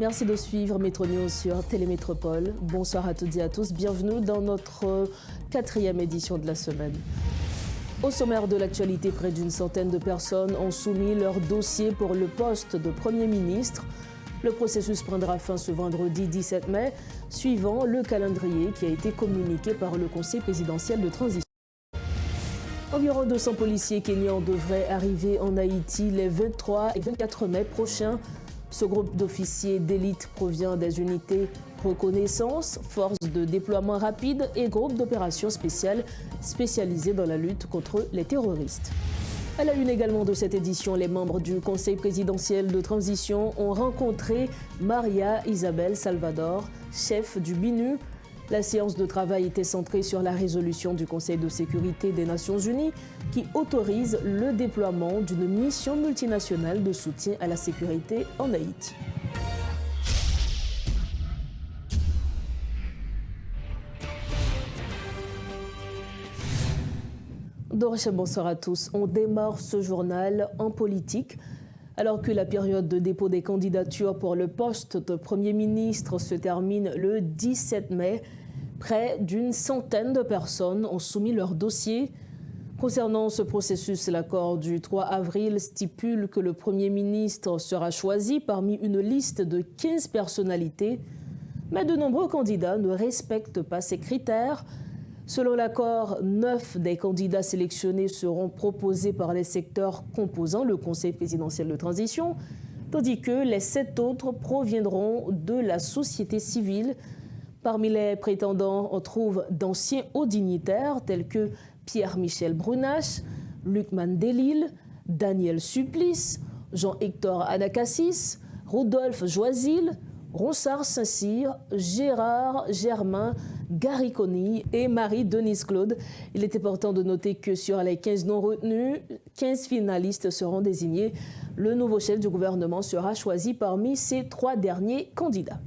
Merci de suivre Métro News sur Télémétropole. Bonsoir à toutes et à tous. Bienvenue dans notre 4e édition de la semaine. Au sommaire de l'actualité, près d'une centaine de personnes ont soumis leur dossier pour le poste de Premier ministre. Le processus prendra fin ce vendredi 17 mai, suivant le calendrier qui a été communiqué par le Conseil présidentiel de transition. Environ 200 policiers kenyans devraient arriver en Haïti les 23 et 24 mai prochains. Ce groupe d'officiers d'élite provient des unités reconnaissance, forces de déploiement rapide et groupes d'opérations spéciales spécialisés dans la lutte contre les terroristes. À la une également de cette édition, les membres du Conseil présidentiel de transition ont rencontré Maria Isabel Salvador, chef du BINU. La séance de travail était centrée sur la résolution du Conseil de sécurité des Nations Unies qui autorise le déploiement d'une mission multinationale de soutien à la sécurité en Haïti. Bonsoir à tous. On démarre ce journal en politique. Alors que la période de dépôt des candidatures pour le poste de Premier ministre se termine le 17 mai, près d'une centaine de personnes ont soumis leur dossier. Concernant ce processus, l'accord du 3 avril stipule que le Premier ministre sera choisi parmi une liste de 15 personnalités, mais de nombreux candidats ne respectent pas ces critères. Selon l'accord, 9 des candidats sélectionnés seront proposés par les secteurs composant le Conseil présidentiel de transition, tandis que les 7 autres proviendront de la société civile. Parmi les prétendants, on trouve d'anciens hauts dignitaires tels que Pierre-Michel Brunache, Luc Mandelil, Daniel Supplice, Jean-Hector Anacassis, Rodolphe Joisil, Ronsard Saint-Cyr, Gérard Germain, Gary Conille et Marie-Denise Claude. Il est important de noter que sur les 15 non retenus, 15 finalistes seront désignés. Le nouveau chef du gouvernement sera choisi parmi ces 3 derniers candidats.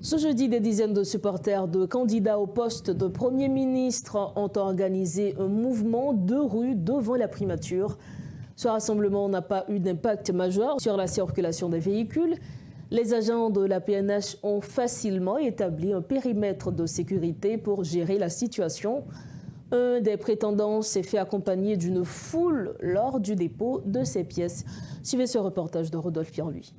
Ce jeudi, des dizaines de supporters de candidats au poste de Premier ministre ont organisé un mouvement de rue devant la primature. Ce rassemblement n'a pas eu d'impact majeur sur la circulation des véhicules. Les agents de la PNH ont facilement établi un périmètre de sécurité pour gérer la situation. Un des prétendants s'est fait accompagner d'une foule lors du dépôt de ses pièces. Suivez ce reportage de Rodolphe Pierre-Louis.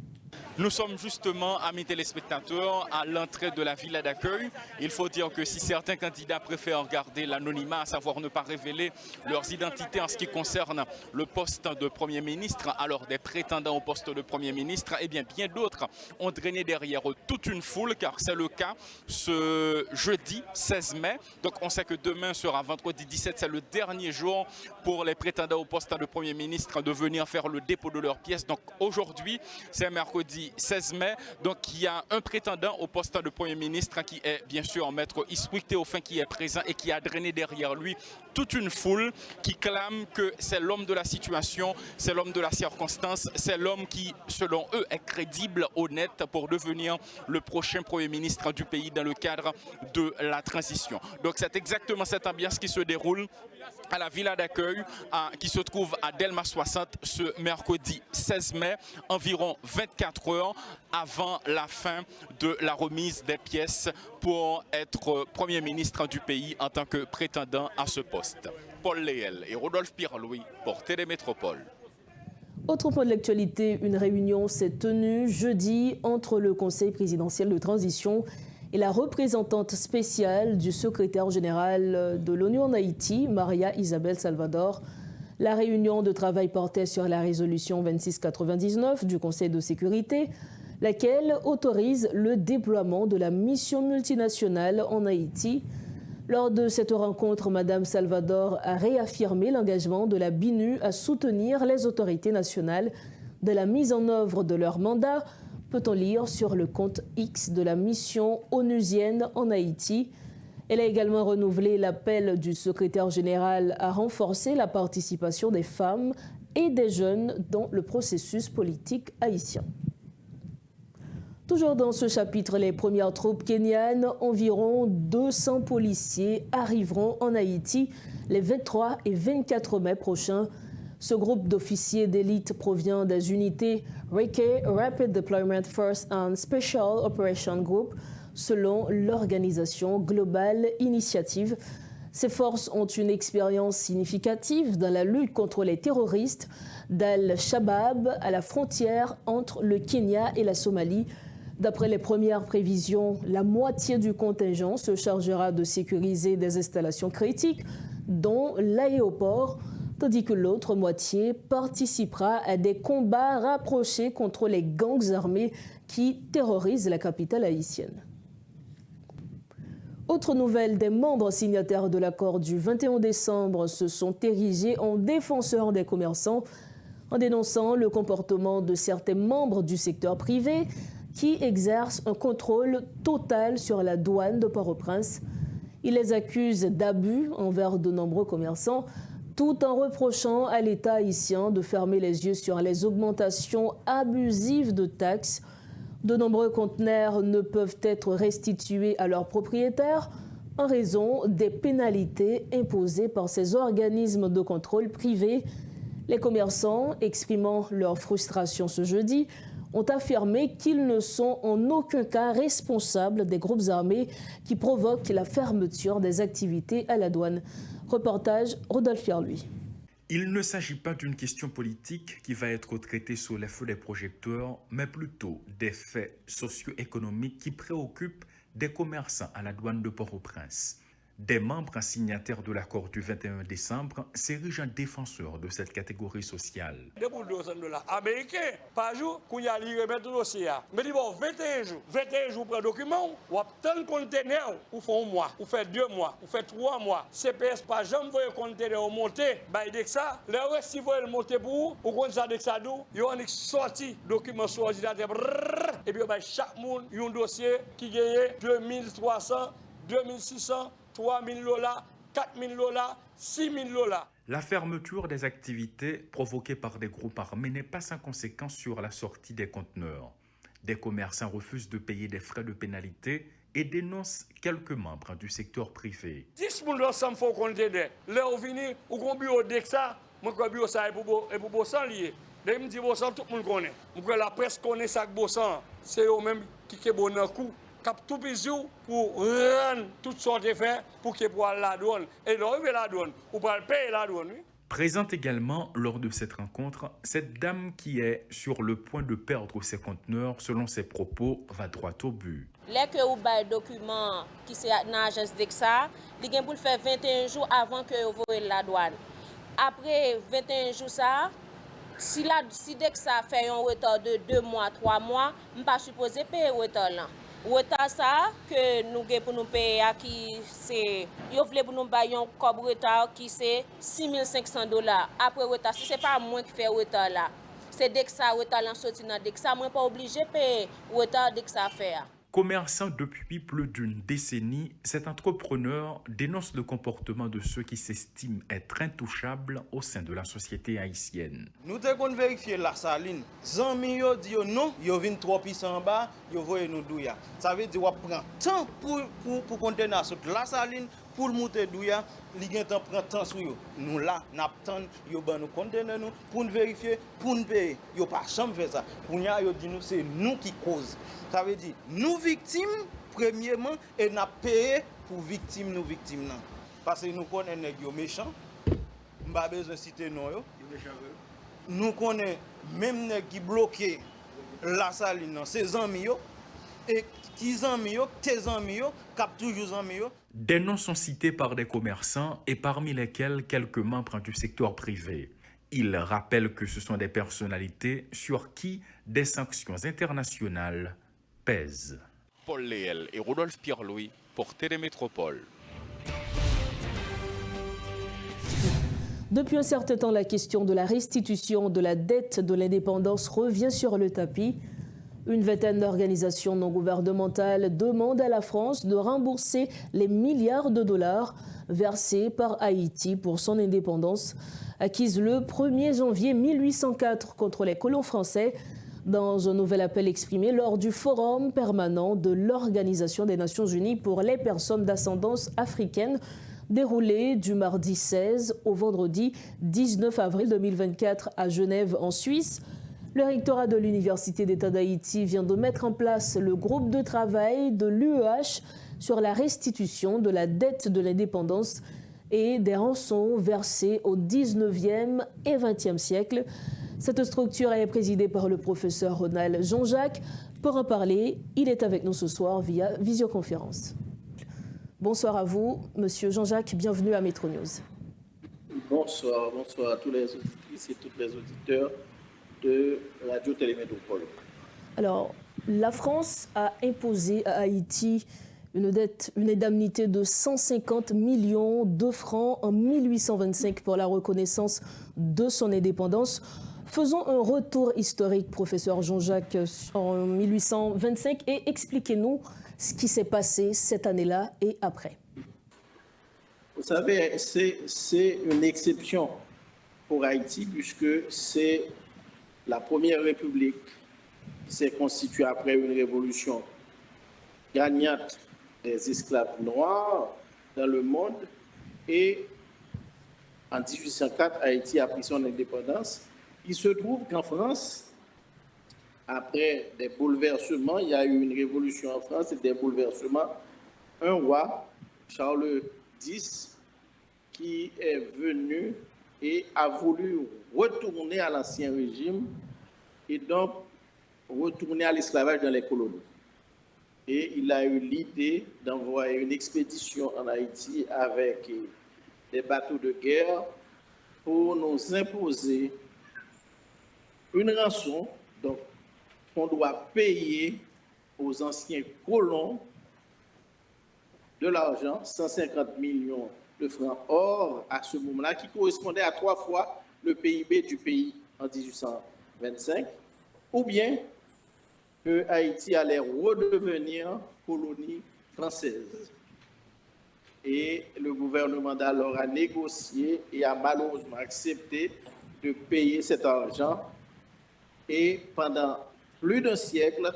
Nous sommes justement, amis téléspectateurs, à l'entrée de la villa d'accueil. Il faut dire que si certains candidats préfèrent garder l'anonymat, à savoir ne pas révéler leurs identités en ce qui concerne le poste de Premier ministre, alors des prétendants au poste de Premier ministre, eh bien d'autres ont drainé derrière eux toute une foule, car c'est le cas ce jeudi 16 mai. Donc on sait que demain sera vendredi 17, c'est le dernier jour pour les prétendants au poste de Premier ministre de venir faire le dépôt de leurs pièces. Donc aujourd'hui, c'est mercredi 16 mai, donc il y a un prétendant au poste de Premier ministre qui est bien sûr Maître Issoui Théophin qui est présent et qui a drainé derrière lui toute une foule qui clame que c'est l'homme de la situation, c'est l'homme de la circonstance, c'est l'homme qui, selon eux, est crédible, honnête pour devenir le prochain Premier ministre du pays dans le cadre de la transition. Donc c'est exactement cette ambiance qui se déroule à la villa d'accueil qui se trouve à Delma 60 ce mercredi 16 mai, environ 24 heures avant la fin de la remise des pièces pour être Premier ministre du pays en tant que prétendant à ce poste. Paul Léel et Rodolphe Pierre-Louis pour Télémétropole. Autre point de l'actualité, une réunion s'est tenue jeudi entre le Conseil présidentiel de transition et la représentante spéciale du secrétaire général de l'ONU en Haïti, Maria Isabel Salvador. La réunion de travail portait sur la résolution 2699 du Conseil de sécurité, laquelle autorise le déploiement de la mission multinationale en Haïti. Lors de cette rencontre, Mme Salvador a réaffirmé l'engagement de la BINU à soutenir les autorités nationales de la mise en œuvre de leur mandat, peut-on lire sur le compte X de la mission onusienne en Haïti. Elle a également renouvelé l'appel du secrétaire général à renforcer la participation des femmes et des jeunes dans le processus politique haïtien. Toujours dans ce chapitre, les premières troupes kenyanes, environ 200 policiers arriveront en Haïti les 23 et 24 mai prochains. Ce groupe d'officiers d'élite provient des unités RECE, Rapid Deployment Force and Special Operations Group, selon l'organisation Global Initiative. Ces forces ont une expérience significative dans la lutte contre les terroristes d'Al-Shabaab à la frontière entre le Kenya et la Somalie. D'après les premières prévisions, la moitié du contingent se chargera de sécuriser des installations critiques, dont l'aéroport, tandis que l'autre moitié participera à des combats rapprochés contre les gangs armés qui terrorisent la capitale haïtienne. Autre nouvelle, des membres signataires de l'accord du 21 décembre se sont érigés en défenseurs des commerçants en dénonçant le comportement de certains membres du secteur privé qui exercent un contrôle total sur la douane de Port-au-Prince. Ils les accusent d'abus envers de nombreux commerçants, tout en reprochant à l'État haïtien de fermer les yeux sur les augmentations abusives de taxes. De nombreux conteneurs ne peuvent être restitués à leurs propriétaires en raison des pénalités imposées par ces organismes de contrôle privés. Les commerçants, exprimant leur frustration ce jeudi, ont affirmé qu'ils ne sont en aucun cas responsables des groupes armés qui provoquent la fermeture des activités à la douane. Reportage Rodolphe Pierre-Louis. Il ne s'agit pas d'une question politique qui va être traitée sous les feux des projecteurs, mais plutôt des faits socio-économiques qui préoccupent des commerçants à la douane de Port-au-Prince. Des membres signataires de l'accord du 21 décembre s'érigent en défenseurs de cette catégorie sociale. $2 américains par jour, qu'on y a lié remettre le dossier. Mais dis bon, 21 jours pour un document, ou tant de conteneurs, ou font un mois, ou fait 2 mois, ou fait 3 mois. CPS pas jamais voyez conteneur monter, bah dès que ça, le reste si vous le monter pour ou qu'on ça dès que ça d'où, il y a une sortie document sur ordinateur et puis bah chaque monde il y a un dossier qui gagne 2300, 2600 $3,000, $4,000, $6,000. La fermeture des activités provoquées par des groupes armés n'est pas sans conséquence sur la sortie des conteneurs. Des commerçants refusent de payer des frais de pénalité et dénoncent quelques membres du secteur privé. 10 personnes ensemble font conteneur. Là, on vient, ou qu'on bureau dès que ça, moi, je bureau ça est pour Bossan lié. Dès que je dis Bossan, tout le monde connaît. Moi, la presse connaît ça que Bossan. C'est eux-mêmes qui est bon dans le coup. Cap tout bisou pour rendre toutes sortes de faits pour qu'il puisse la douane. Et l'enlever la douane, ou pas le payer la douane. Oui. Présente également lors de cette rencontre, cette dame qui est sur le point de perdre ses conteneurs, selon ses propos, va droit au but. Là que vous avez un document qui est dans l'agence d'EXA, il faut le faire 21 jours avant que vous voyez la douane. Après 21 jours, ça, si DEXA fait un retard de 2 mois, 3 mois, je ne suis pas supposé payer le retard là. Retard ça que nous avons pour nous payer qui c'est yo voulez pour nous payer un cob retard qui c'est $6,500 après retard si c'est pas moi qui fait retard là c'est dès que ça retard là sorti dans dès que ça moi pas obligé payer retard dès que ça fait. Commerçant depuis plus d'une décennie, cet entrepreneur dénonce le comportement de ceux qui s'estiment être intouchables au sein de la société haïtienne. Nous devons vérifier la saline. Zami yo dit non, yo vinn trop puissant en bas, yo voye nous douya. Ça veut dire qu'on prend temps pour contenir sur la saline pour monter douya, li gen temps prend temps sur yo. Nous là, n'attend yo ban nous contenir nous pour nous vérifier, pour nous payer. Yo pas jamais fait ça. Pour nya yo dit nous c'est nous qui cause. Ça veut dire, nous victimes, premièrement, et nous payons pour victimes, nous victimes. Parce que nous connaissons les méchants, nous n'avons pas besoin de citer non. Nous connaissons même les qui bloquent la saline, ces amis, et qui amis, tes amis, cap toujours amis. Des noms sont cités par des commerçants et parmi lesquels quelques membres du secteur privé. Il rappelle que ce sont des personnalités sur qui des sanctions internationales pèsent. Paul Léel et Rodolphe Pierre-Louis pour Télémétropole. Depuis un certain temps, la question de la restitution de la dette de l'indépendance revient sur le tapis. Une vingtaine d'organisations non gouvernementales demandent à la France de rembourser les milliards de dollars versés par Haïti pour son indépendance, acquise le 1er janvier 1804 contre les colons français, dans un nouvel appel exprimé lors du forum permanent de l'Organisation des Nations Unies pour les personnes d'ascendance africaine déroulé du mardi 16 au vendredi 19 avril 2024 à Genève, en Suisse. Le rectorat de l'Université d'État d'Haïti vient de mettre en place le groupe de travail de l'UEH sur la restitution de la dette de l'indépendance et des rançons versées au 19e et 20e siècle. Cette structure est présidée par le professeur Ronald Jean-Jacques. Pour en parler, il est avec nous ce soir via visioconférence. Bonsoir à vous, Monsieur Jean-Jacques, bienvenue à Metro News. Bonsoir à tous les auditrices et tous les auditeurs de Radio Télémétropole. Alors, la France a imposé à Haïti une indemnité de 150 millions de francs en 1825 pour la reconnaissance de son indépendance. Faisons un retour historique, professeur Jean-Jacques, en 1825 et expliquez-nous ce qui s'est passé cette année-là et après. Vous savez, c'est une exception pour Haïti puisque c'est la première république qui s'est constituée après une révolution gagnante des esclaves noirs dans le monde. Et en 1804, Haïti a pris son indépendance. Il se trouve qu'en France, après des bouleversements, il y a eu une révolution en France et des bouleversements. Un roi, Charles X, qui est venu et a voulu retourner à l'ancien régime et donc retourner à l'esclavage dans les colonies. Et il a eu l'idée d'envoyer une expédition en Haïti avec des bateaux de guerre pour nous imposer une rançon donc, qu'on doit payer aux anciens colons de l'argent, 150 millions de francs or à ce moment-là, qui correspondait à 3 fois le PIB du pays en 1825, ou bien que Haïti allait redevenir colonie française. Et le gouvernement d'alors a négocié et a malheureusement accepté de payer cet argent. Et pendant plus d'un siècle,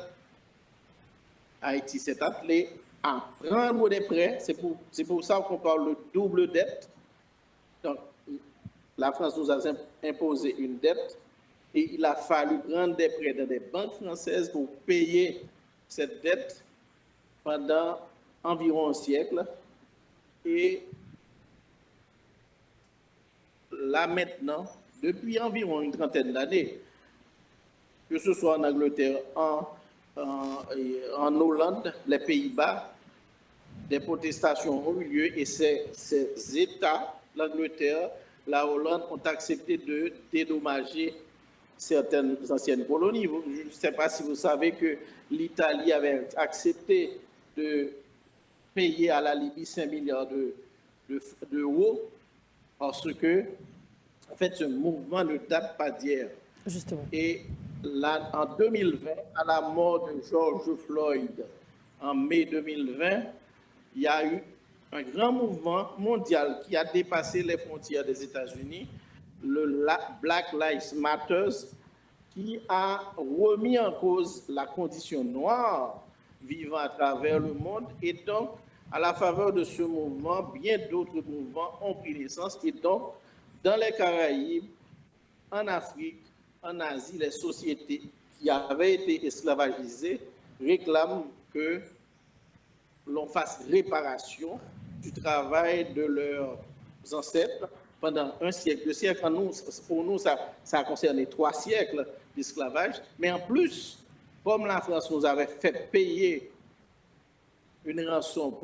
Haïti s'est attelé à prendre des prêts. C'est pour ça qu'on parle de double dette. Donc, la France nous a imposé une dette et il a fallu prendre des prêts dans des banques françaises pour payer cette dette pendant environ un siècle. Et là maintenant, depuis environ une trentaine d'années, que ce soit en Angleterre, en Hollande, les Pays-Bas, des protestations ont eu lieu et ces États, l'Angleterre, la Hollande, ont accepté de dédommager certaines anciennes colonies. Je ne sais pas si vous savez que l'Italie avait accepté de payer à la Libye 5 milliards d'euros parce que, en fait, ce mouvement ne date pas d'hier. Justement. Et là, en 2020, à la mort de George Floyd, en mai 2020, il y a eu un grand mouvement mondial qui a dépassé les frontières des États-Unis, le Black Lives Matter, qui a remis en cause la condition noire vivant à travers le monde. Et donc, à la faveur de ce mouvement, bien d'autres mouvements ont pris naissance. Et donc, dans les Caraïbes, en Afrique, en Asie, les sociétés qui avaient été esclavagisées réclament que l'on fasse réparation du travail de leurs ancêtres pendant un siècle, 2 siècles. Pour nous, ça a concerné 3 siècles d'esclavage. Mais en plus, comme la France nous avait fait payer une rançon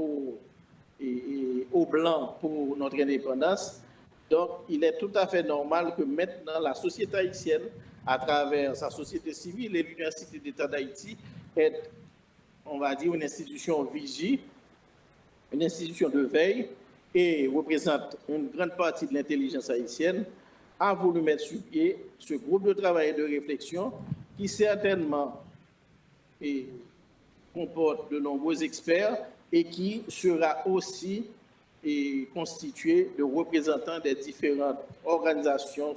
aux Blancs pour notre indépendance, donc il est tout à fait normal que maintenant la société haïtienne, à travers sa société civile et l'Université d'État d'Haïti, est, on va dire, une institution vigie, une institution de veille, et représente une grande partie de l'intelligence haïtienne, a voulu mettre sur pied ce groupe de travail et de réflexion qui certainement comporte de nombreux experts et qui sera aussi constitué de représentants des différentes organisations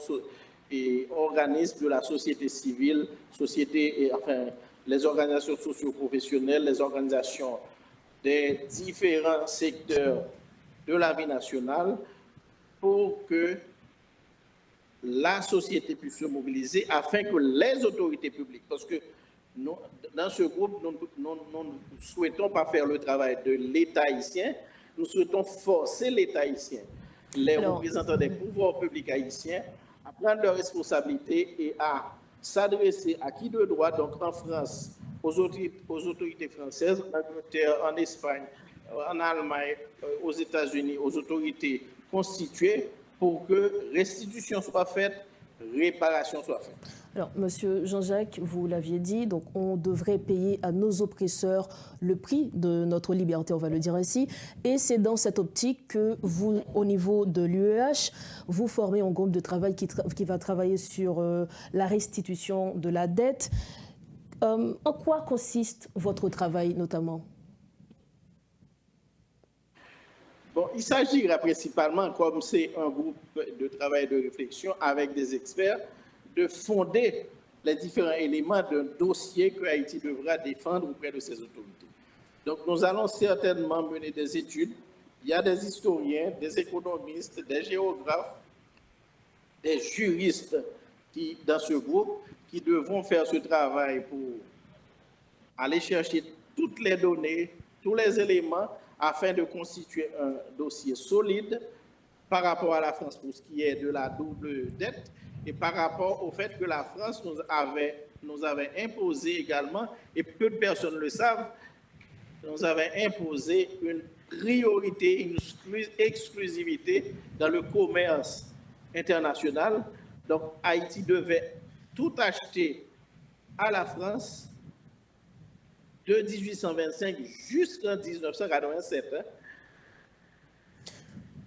et organismes de la société civile, les organisations socio-professionnelles, les organisations des différents secteurs de la vie nationale pour que la société puisse se mobiliser afin que les autorités publiques, parce que nous, dans ce groupe, nous ne souhaitons pas faire le travail de l'État haïtien, nous souhaitons forcer l'État haïtien, les représentants des pouvoirs publics haïtiens, à prendre leurs responsabilités et à s'adresser à qui de droit, donc en France, aux autorités françaises, en Angleterre, en Espagne, en Allemagne, aux États-Unis, aux autorités constituées pour que restitution soit faite, réparation soit faite. Alors, Monsieur Jean-Jacques, vous l'aviez dit, donc on devrait payer à nos oppresseurs le prix de notre liberté, on va le dire ainsi. Et c'est dans cette optique que vous, au niveau de l'UEH, vous formez un groupe de travail qui va travailler sur la restitution de la dette. En quoi consiste votre travail notamment ? Bon, il s'agira principalement, comme c'est un groupe de travail de réflexion avec des experts, de fonder les différents éléments d'un dossier que Haïti devra défendre auprès de ses autorités. Donc, nous allons certainement mener des études. Il y a des historiens, des économistes, des géographes, des juristes dans ce groupe qui devront faire ce travail pour aller chercher toutes les données, tous les éléments afin de constituer un dossier solide par rapport à la France pour ce qui est de la double dette et par rapport au fait que la France nous avait imposé également, et peu de personnes le savent, nous avait imposé une priorité, une exclusivité dans le commerce international. Donc Haïti devait tout acheter à la France de 1825 jusqu'en 1987.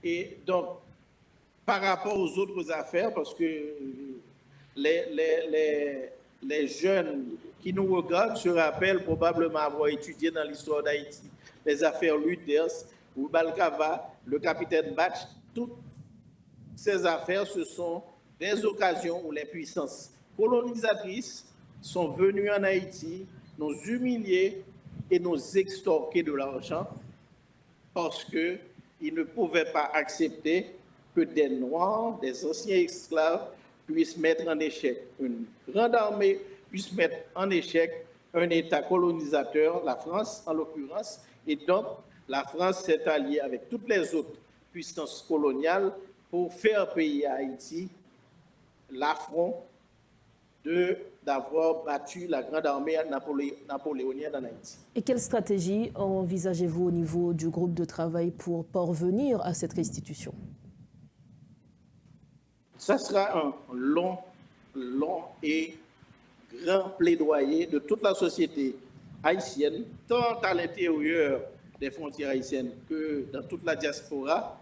Et donc, par rapport aux autres affaires, parce que les jeunes qui nous regardent se rappellent probablement avoir étudié dans l'histoire d'Haïti les affaires Luders, Rubalcaba, le capitaine Batch. Toutes ces affaires, ce sont des occasions où les puissances colonisatrices sont venues en Haïti nous humilier et nous extorquer de l'argent parce qu'ils ne pouvaient pas accepter que des Noirs, des anciens esclaves, puissent mettre en échec une grande armée, puissent mettre en échec un État colonisateur, la France en l'occurrence, et donc la France s'est alliée avec toutes les autres puissances coloniales pour faire payer à Haïti l'affront d'avoir battu la grande armée napoléonienne en Haïti. Et quelle stratégie envisagez-vous au niveau du groupe de travail pour parvenir à cette restitution? Ça sera un long et grand plaidoyer de toute la société haïtienne, tant à l'intérieur des frontières haïtiennes que dans toute la diaspora,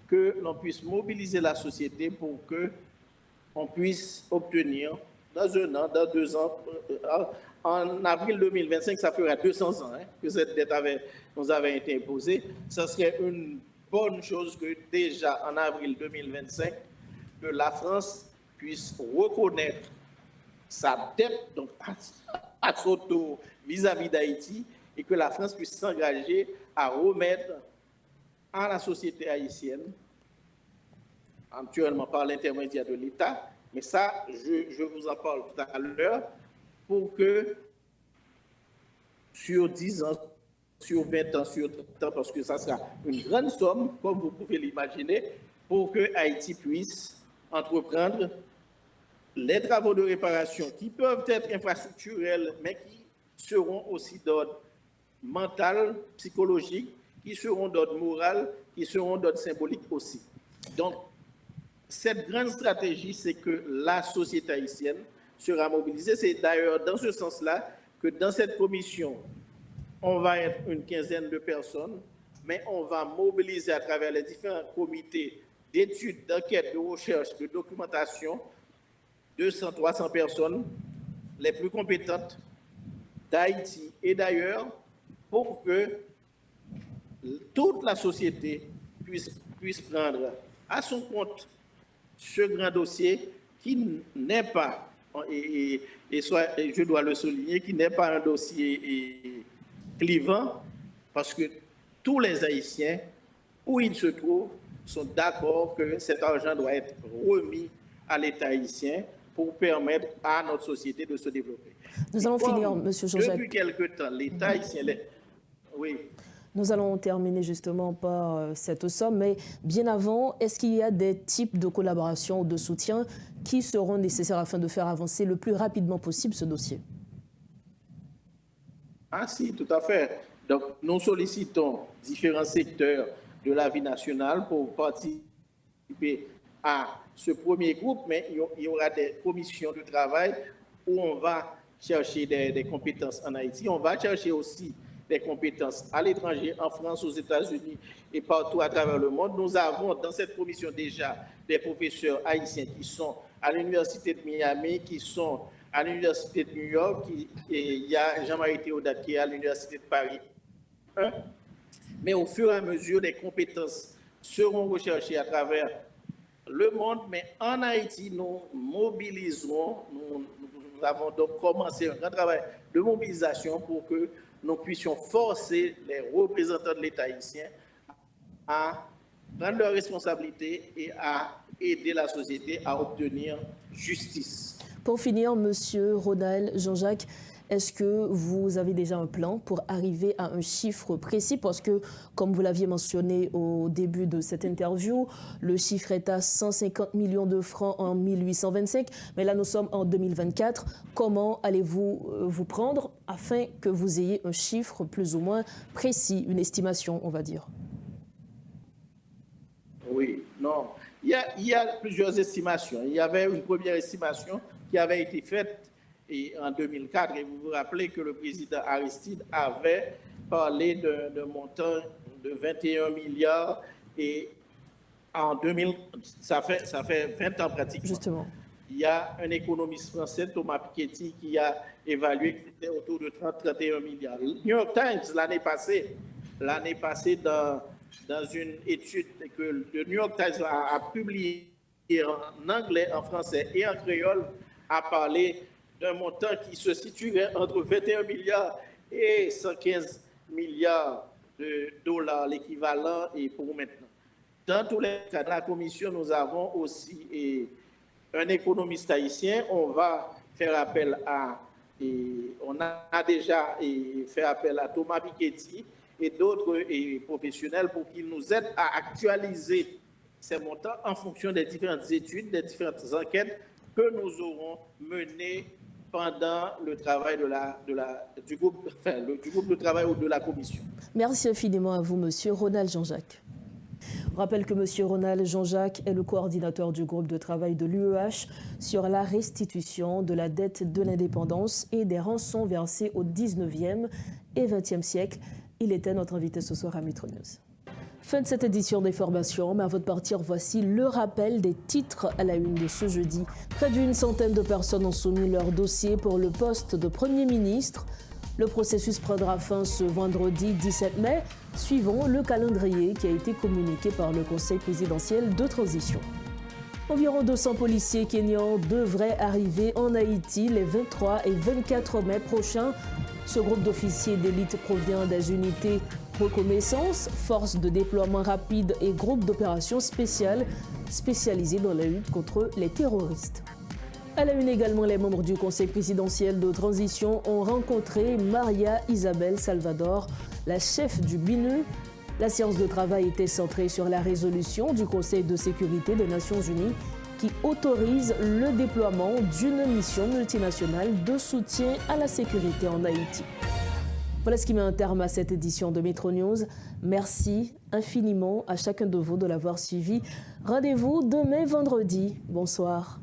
que l'on puisse mobiliser la société pour qu'on puisse obtenir dans un an, dans 2 ans, en avril 2025, ça fera 200 ans que cette dette nous avait été imposée. Ça serait une bonne chose que déjà en avril 2025, que la France puisse reconnaître sa dette, donc à son tour vis-à-vis d'Haïti, et que la France puisse s'engager à remettre à la société haïtienne, actuellement par l'intermédiaire de l'État, mais ça, je vous en parle tout à l'heure, pour que sur 10 ans, sur 20 ans, sur 30 ans, parce que ça sera une grande somme, comme vous pouvez l'imaginer, pour que Haïti puisse entreprendre les travaux de réparation qui peuvent être infrastructurels, mais qui seront aussi d'ordre mental, psychologique, qui seront d'ordre moral, qui seront d'ordre symbolique aussi. Donc, cette grande stratégie, c'est que la société haïtienne sera mobilisée. C'est d'ailleurs dans ce sens-là que dans cette commission, on va être une quinzaine de personnes, mais on va mobiliser à travers les différents comités d'études, d'enquête, de recherche, de documentation, 200, 300 personnes, les plus compétentes d'Haïti et d'ailleurs, pour que toute la société puisse prendre à son compte ce grand dossier qui n'est pas, et je dois le souligner, qui n'est pas un dossier clivant, parce que tous les Haïtiens où ils se trouvent sont d'accord que cet argent doit être remis à l'État haïtien pour permettre à notre société de se développer. Nous allons finir, M. Jean-Jacques. Depuis quelque temps, l'État haïtien... Oui. Nous allons terminer justement par cette somme, mais bien avant, est-ce qu'il y a des types de collaboration ou de soutien qui seront nécessaires afin de faire avancer le plus rapidement possible ce dossier? Ah si, tout à fait. Donc, nous sollicitons différents secteurs de la vie nationale pour participer à ce premier groupe, mais il y aura des commissions de travail où on va chercher des compétences en Haïti. On va chercher aussi des compétences à l'étranger, en France, aux États-Unis et partout à travers le monde. Nous avons dans cette commission déjà des professeurs haïtiens qui sont à l'Université de Miami, qui sont à l'Université de New York, et il y a Jean-Marie Théodat qui est à l'Université de Paris 1. Mais au fur et à mesure, des compétences seront recherchées à travers le monde. Mais en Haïti, nous mobiliserons, nous avons donc commencé un grand travail de mobilisation pour que nous puissions forcer les représentants de l'État haïtien à prendre leurs responsabilités et à aider la société à obtenir justice. Pour finir, Monsieur Ronald Jean-Jacques, est-ce que vous avez déjà un plan pour arriver à un chiffre précis? Parce que, comme vous l'aviez mentionné au début de cette interview, le chiffre est à 150 millions de francs en 1825. Mais là, nous sommes en 2024. Comment allez-vous vous prendre afin que vous ayez un chiffre plus ou moins précis, une estimation, on va dire? Oui, non. Il y a plusieurs estimations. Il y avait une première estimation qui avait été faite en 2004. Et vous vous rappelez que le président Aristide avait parlé d'un montant de 21 milliards. Et en 2000, ça fait 20 ans pratiquement. Justement. Il y a un économiste français, Thomas Piketty, qui a évalué que c'était autour de 30-31 milliards. Le New York Times, l'année passée, dans une étude que le New York Times a publiée en anglais, en français et en créole, a parlé d'un montant qui se situerait entre 21 milliards et 115 milliards de dollars, l'équivalent, et pour maintenant. Dans tous les cas, dans la commission, nous avons aussi un économiste haïtien. On va faire appel on a déjà fait appel à Thomas Piketty et d'autres professionnels pour qu'ils nous aident à actualiser ces montants en fonction des différentes études, des différentes enquêtes que nous aurons menées pendant le travail du groupe de travail ou de la commission. Merci infiniment à vous, Monsieur Ronald Jean-Jacques. Je rappelle que Monsieur Ronald Jean-Jacques est le coordinateur du groupe de travail de l'UEH sur la restitution de la dette de l'indépendance et des rançons versées au 19e et 20e siècle. Il était notre invité ce soir à Metro News. Fin de cette édition d'information, mais avant de partir, voici le rappel des titres à la une de ce jeudi. Près d'une centaine de personnes ont soumis leur dossier pour le poste de Premier ministre. Le processus prendra fin ce vendredi 17 mai, suivant le calendrier qui a été communiqué par le Conseil présidentiel de transition. Environ 200 policiers kenyans devraient arriver en Haïti les 23 et 24 mai prochains. Ce groupe d'officiers d'élite provient des unités reconnaissance, forces de déploiement rapide et groupes d'opérations spéciales spécialisés dans la lutte contre les terroristes. À la une également, les membres du Conseil présidentiel de transition ont rencontré Maria Isabel Salvador, la chef du BINU. La séance de travail était centrée sur la résolution du Conseil de sécurité des Nations Unies qui autorise le déploiement d'une mission multinationale de soutien à la sécurité en Haïti. Voilà ce qui met un terme à cette édition de Metro News. Merci infiniment à chacun de vous de l'avoir suivi. Rendez-vous demain vendredi. Bonsoir.